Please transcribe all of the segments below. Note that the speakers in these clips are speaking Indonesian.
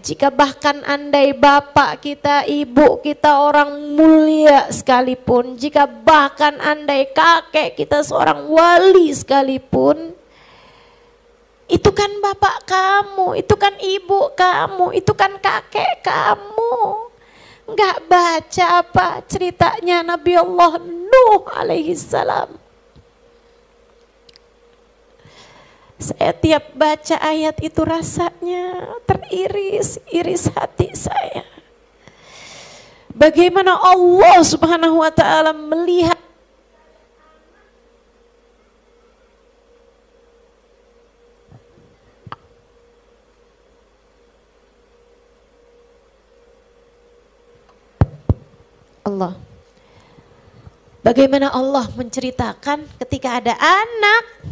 Jika bahkan andai bapak kita, ibu kita orang mulia sekalipun, jika bahkan andai kakek kita seorang wali sekalipun, itu kan bapak kamu, itu kan ibu kamu, itu kan kakek kamu. Enggak baca apa ceritanya Nabi Allah Nuh alaihi salam. Saya tiap baca ayat itu rasanya teriris-iris hati saya. Bagaimana Allah Subhanahu wa taala melihat Allah. Bagaimana Allah menceritakan ketika ada anak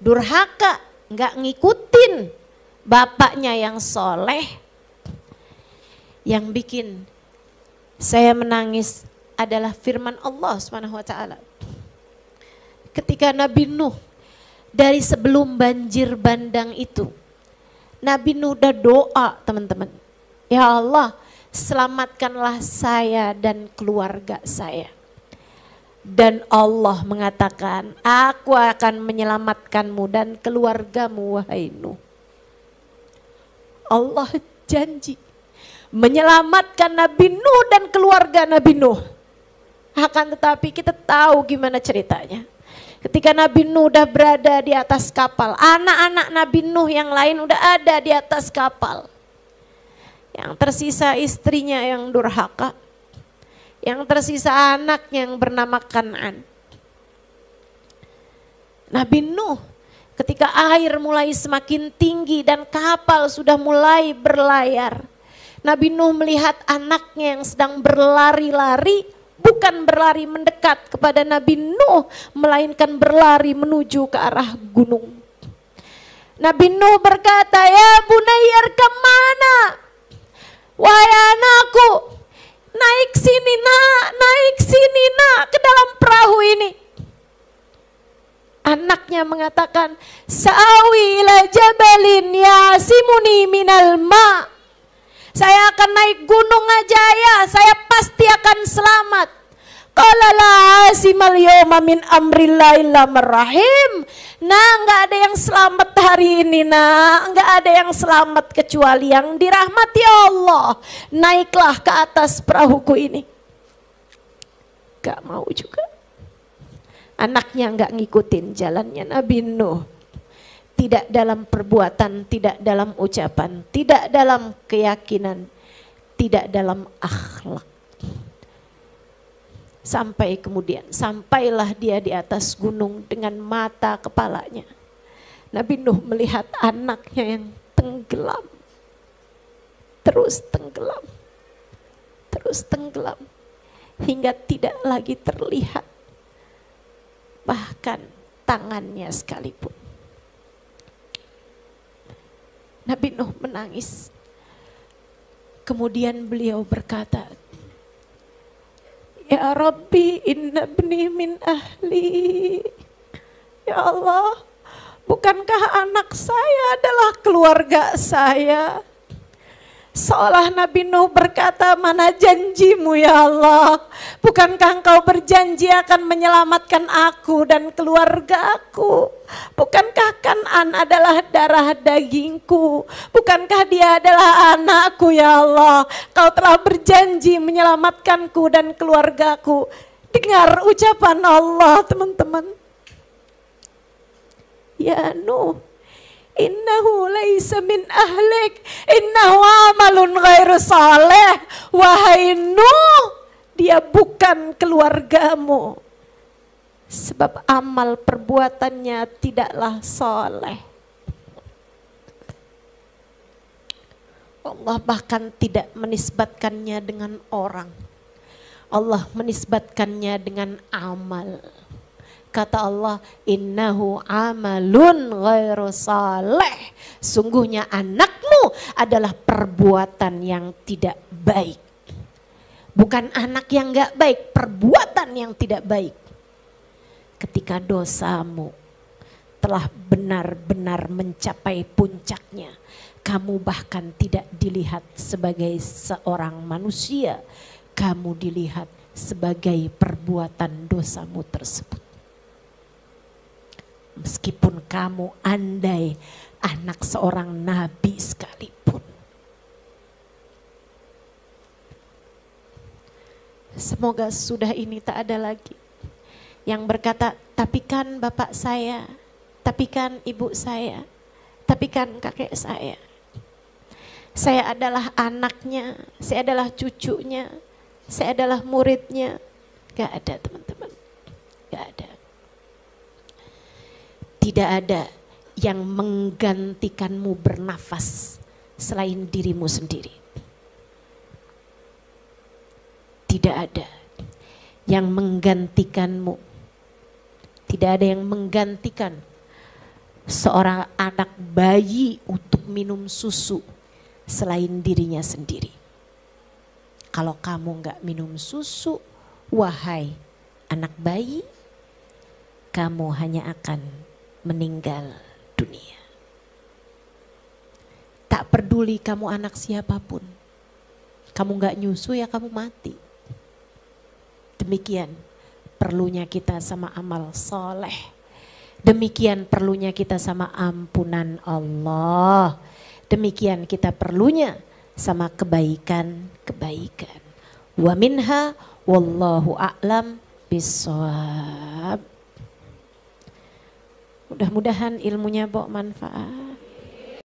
durhaka, nggak ngikutin bapaknya yang soleh. Yang bikin saya menangis adalah firman Allah Subhanahu wa taala. Ketika Nabi Nuh dari sebelum banjir bandang itu, Nabi Nuh udah doa, teman-teman. Ya Allah, selamatkanlah saya dan keluarga saya. Dan Allah mengatakan, aku akan menyelamatkanmu dan keluargamu wahai Nuh. Allah janji menyelamatkan Nabi Nuh dan keluarga Nabi Nuh. Akan tetapi kita tahu gimana ceritanya. Ketika Nabi Nuh udah berada di atas kapal, anak-anak Nabi Nuh yang lain udah ada di atas kapal. Yang tersisa istrinya yang durhaka. Yang tersisa anaknya yang bernama Kan'an. Nabi Nuh ketika air mulai semakin tinggi dan kapal sudah mulai berlayar. Nabi Nuh melihat anaknya yang sedang berlari-lari, bukan berlari mendekat kepada Nabi Nuh, melainkan berlari menuju ke arah gunung. Nabi Nuh berkata, ya Bunayyar, kemana? Wahai anakku, naik sini nak, ke dalam perahu ini. Anaknya mengatakan, sa'awi ila jabalin yasimuni minal ma. Saya akan naik gunung aja ya, saya pasti akan selamat. Qala la asimal yawma min amrillah illa marrahim. Nah, enggak ada yang selamat hari ini, nah, enggak ada yang selamat kecuali yang dirahmati Allah. Naiklah ke atas perahuku ini. Enggak mau juga. Anaknya enggak ngikutin jalannya Nabi Nuh. Tidak dalam perbuatan, tidak dalam ucapan, tidak dalam keyakinan, tidak dalam akhlak. Sampai kemudian, sampailah dia di atas gunung dengan mata kepalanya. Nabi Nuh melihat anaknya yang tenggelam. Terus tenggelam. Terus tenggelam. Hingga tidak lagi terlihat. Bahkan tangannya sekalipun. Nabi Nuh menangis. Kemudian beliau berkata, ya Rabbi inna ibni min ahli. Ya Allah, bukankah anak saya adalah keluarga saya? Seolah Nabi Nuh berkata, mana janjimu ya Allah? Bukankah engkau berjanji akan menyelamatkan aku dan keluargaku? Bukankah Kan'an adalah darah dagingku? Bukankah dia adalah anakku ya Allah? Kau telah berjanji menyelamatkanku dan keluargaku. Dengar ucapan Allah, teman-teman. Ya Nuh, innahu laisa min ahlik, innahu amalun ghairu saleh. Wahai Nuh, dia bukan keluargamu. Sebab amal perbuatannya tidaklah soleh. Allah bahkan tidak menisbatkannya dengan orang. Allah menisbatkannya dengan amal. Kata Allah, innahu amalun ghairu saleh. Sungguhnya anakmu adalah perbuatan yang tidak baik. Bukan anak yang gak baik, perbuatan yang tidak baik. Ketika dosamu telah benar-benar mencapai puncaknya, kamu bahkan tidak dilihat sebagai seorang manusia, kamu dilihat sebagai perbuatan dosamu tersebut. Meskipun kamu andai anak seorang nabi sekalipun. Semoga sudah ini tak ada lagi yang berkata, tapi kan bapak saya, tapi kan ibu saya, tapi kan kakek saya. Saya adalah anaknya, saya adalah cucunya, saya adalah muridnya. Gak ada teman-teman, gak ada. Tidak ada yang menggantikanmu bernafas selain dirimu sendiri. Tidak ada yang menggantikanmu. Tidak ada yang menggantikan seorang anak bayi untuk minum susu selain dirinya sendiri. Kalau kamu gak minum susu, wahai anak bayi, kamu hanya akan meninggal dunia. Tak peduli kamu anak siapapun, kamu gak nyusu ya kamu mati. Demikian perlunya kita sama amal soleh. Demikian perlunya kita sama ampunan Allah. Demikian kita perlunya sama kebaikan-kebaikan. Wa minha wallahu a'lam bissawab. Mudah-mudahan ilmunya bawa manfaat.